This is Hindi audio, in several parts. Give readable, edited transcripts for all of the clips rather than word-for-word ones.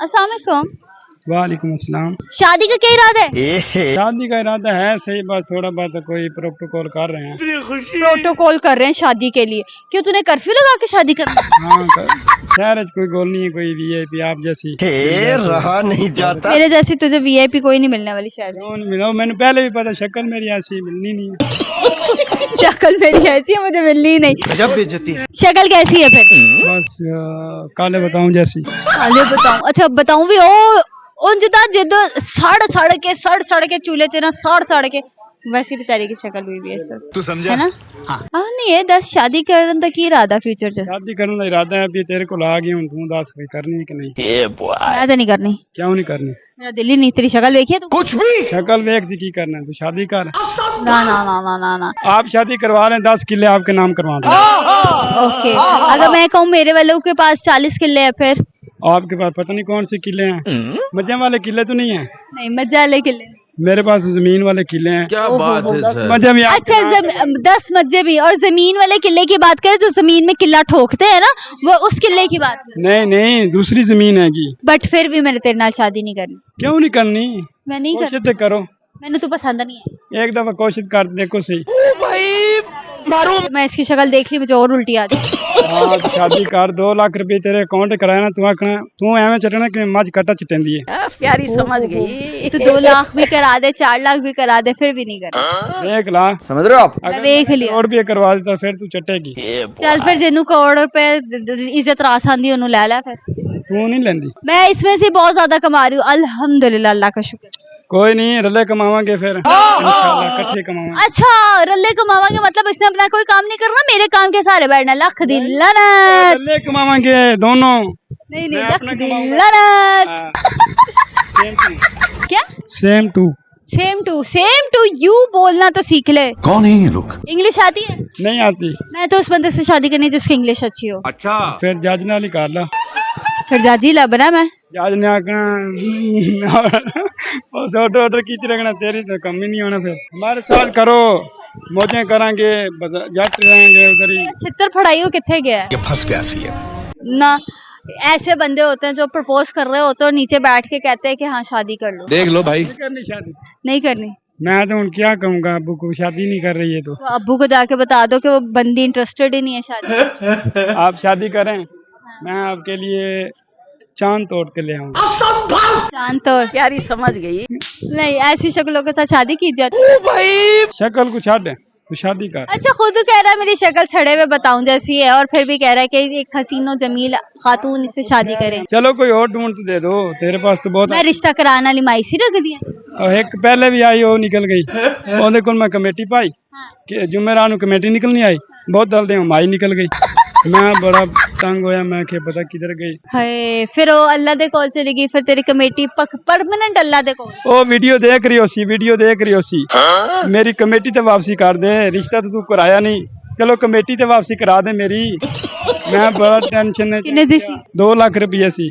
अस्सलाम वालेकुम। वालेकुम अस्सलाम। शादी का क्या इरादा है? शादी का इरादा है सही, बस थोड़ा बहुत कोई प्रोटोकॉल कर रहे हैं। प्रोटोकॉल कर रहे हैं शादी के लिए। क्यों तूने कर्फ्यू लगा के शादी करना? हाँ शहर कोई गोल नहीं है, कोई वीआईपी आप जैसी रहा नहीं जाता। मेरे जैसी तुझे वीआईपी कोई नहीं मिलने वाली शहर से। क्यों नहीं मिला? मैंने पहले भी पता, शक्ल मेरी ऐसी मिलनी नहीं है। शक्ल मेरी ऐसी है, मुझे मिलनी ही नहीं। गजब बेइज्जती है। शक्ल कैसी है फिर? बस काले बताऊं जैसी। काले बताऊं? अच्छा बताऊं भी ओ जिदा जिद सड़ के चूल्हे च ना सड़ के वैसी बेचारी की शक्ल हुई भी है सब। तू समझा है ना? हाँ नहीं है। 10 शादी करने का की इरादा फ्यूचर च? शादी करने का इरादा है, अभी तेरे को ला गई हूं, तू दस कोई करनी है कि नहीं? मैं तो नहीं करनी। क्यों नहीं करनी? मेरा दिल ही नहीं। तेरी शक्ल देखी है तू? कुछ भी शक्ल वेख दी की करना है, तू शादी कर। ना ना ना ना ना ना। आप शादी करवा लें, 10 किले आपके नाम करवा दें। ओके अगर मैं कहूँ मेरे वालों के पास 40 किले है फिर? आपके पास पता नहीं कौन से किले हैं, मजे वाले किले तो नहीं है। नहीं मज्जा वाले किले नहीं। मेरे पास तो जमीन वाले किले हैं। क्या बात है सर। मजे भी अच्छा 10 मज्जे भी। और जमीन वाले किले की बात करें तो जमीन में किला ठोकते हैं ना, वो उस किले की बात करें। नहीं नहीं, दूसरी जमीन है की। बट फिर भी मैंने तेरे नाल शादी नहीं करनी। क्यों नहीं करनी? मैं नहीं कोशिश करनी। तो करो, मैंने तो पसंद नहीं है। एक दफा कोशिश कर देखो सही। मैं इसकी शक्ल देख ली, मुझे और उल्टी आ गई। हाँ तो शादी कर, 2 लाख रुपए तेरे अकाउंट कराया ना, तू आखना तू एवं चटना कि मज कटा चटेंदी है। प्यारी समझ गई। तो 2 लाख भी करा दे, 4 लाख भी करा दे, फिर भी नहीं करना। 1 लाख समझ रहे हो आप? अगर देख लिया। करोड़ भी करवा देता फिर तू चटेगी। चल फिर जिन्नू करोड़ रुपए इज्जत रास आंदी ओनू ले ला फिर। तू नहीं लेंदी? मैं इसमें से बहुत ज्यादा कमा रही हूँ अल्हम्दुलिल्लाह, अल्लाह का शुक्र। कोई नहीं, रले कमावांगे फिर इंशाल्लाह, इकट्ठे कमावांगे। अच्छा रल्ले कमावांगे मतलब इसने अपना कोई काम नहीं करना, मेरे काम के सारे बैठना। लख दी लनत। रले कमावांगे दोनों। नहीं मैं लख अपना दी कमाऊंगा। लनत। क्या? Same to. Same to you बोलना तो सीख ले। कौन है ये लोग? इंग्लिश आती है? नहीं आती? मैं तो उस बंदे से शादी करनी जिसकी इंग्लिश अच्छी हो। अच्छा फिर जज नाल ही कर ला। फिर जाजी लबना मैं। जज ने आखना ऑर्डर की रखना, तेरी तो कम ही नहीं होना। फिर हमारे साथ करो, मौजें करांगे, जट रहेंगे उधर ही। छितर फड़ाई हो किथे गया है? ये फंस गया सी ना ऐसे बंदे होते हैं जो प्रपोज कर रहे होते हैं और नीचे बैठ के कहते हैं कि हाँ शादी कर लो। देख लो भाई। नहीं करनी शादी? नहीं करनी। मैं तो उन क्या कहूँगा, अब्बू को शादी नहीं कर रही है तो तो अब्बू को जाके बता दो कि वो बंदी इंटरेस्टेड ही नहीं है शादी। आप शादी करें, मैं आपके लिए चांद तोड़ के ले आऊंगा। चांद तोड़? प्यारी समझ गई। नहीं ऐसी शक्लों के साथ शादी की जाती। शक्ल को छाड़, तो शादी कर। अच्छा खुद कह रहा है मेरी शक्ल छड़े हुए बताऊं जैसी है, और फिर भी कह रहा है कि एक हसीनो जमील खातून इससे शादी करे। चलो कोई और ढूंढ तो दे दो, तेरे पास तो बहुत। मैं रिश्ता कराने वाली माइसी रख दिया। और एक पहले भी आई, वो निकल गई। ओदे कोल मैं कमेटी पाई कि जुमेरात नूं कमेटी निकलनी आई, बहुत दल दे माई निकल गई। मैं बड़ा तंग होया, मैं क्या पता किधर गई। हाय फिर वो अल्लाह दे कोल चली गई, फिर तेरी कमेटी परमानेंट अल्लाह दे कोल। ओ वीडियो देख रही हो सी मेरी कमेटी ते वापसी कर दे, रिश्ता तो तू कराया नहीं, चलो कमेटी ते वापसी करा दे मेरी। मैं बड़ा टेंशन है। कितने दी सी? 2 लाख रुपये सी।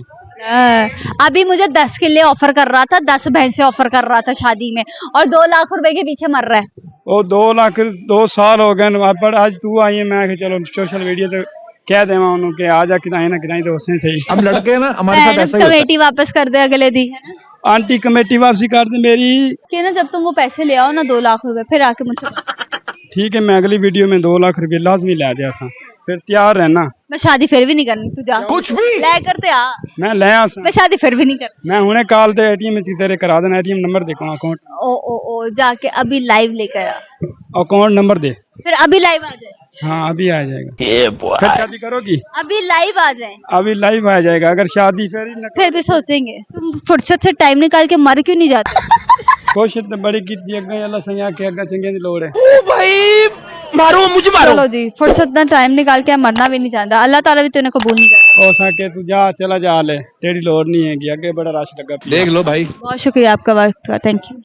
अभी मुझे 10 किले ऑफर कर रहा था, 10 भैंसे ऑफर कर रहा था शादी में, और 2 लाख रुपए के पीछे मर रहा है। वो 2 लाख 2 साल हो गए, पर आज तू आई है, मैं चलो सोशल मीडिया ते कह देवा उन्होंने कि आ जा किदाई ना किदाई, तो उसने सही। हम लड़के ना हमारे साथ ऐसा ही होता है। कमेटी वापस कर दे अगले दी, है ना? आंटी कमेटी वापसी कर दे मेरी। कि ना जब तुम वो पैसे ले आओ ना 2 लाख रुपए, फिर आके मुझे। ठीक है, मैं अगली वीडियो में 2 लाख रुपये लाजमी ले आ जा, फिर तैयार रहना। मैं शादी फिर भी नहीं करनी, तू जा कुछ भी ले करते आ। मैं ले आ। मैं शादी फिर भी नहीं करनी। मैं हुने कॉल ते एटीएम में तेरे करा देना, एटीएम नंबर देखो, अकाउंट ओ जाके अभी लाइव लेकर आ, अकाउंट नंबर दे। फिर अभी लाइव आ जाए। हाँ अभी आ जाएगा। फिर शादी करोगी? अभी लाइव आ जाए। अभी लाइव आ जाएगा। अगर शादी फिर भी सोचेंगे। तुम फुर्सत से टाइम निकाल के मर क्यों नहीं जाते? कोशिश तो बड़ी की, अगर अल्लाह सही के अगर चंगे दी लोड़ है। मारो मुझे मारो। चलो जी, फुर्सत ना टाइम निकाल के मरना भी नहीं चाहता, अल्लाह ताला भी तूने कबूल नहीं कर। हो सके तू जा, चला जा ले, तेरी लोड़ नहीं है कि आगे बड़ा रश लगा। देख लो भाई। बहुत शुक्रिया आपका वक्त का, थैंक यू।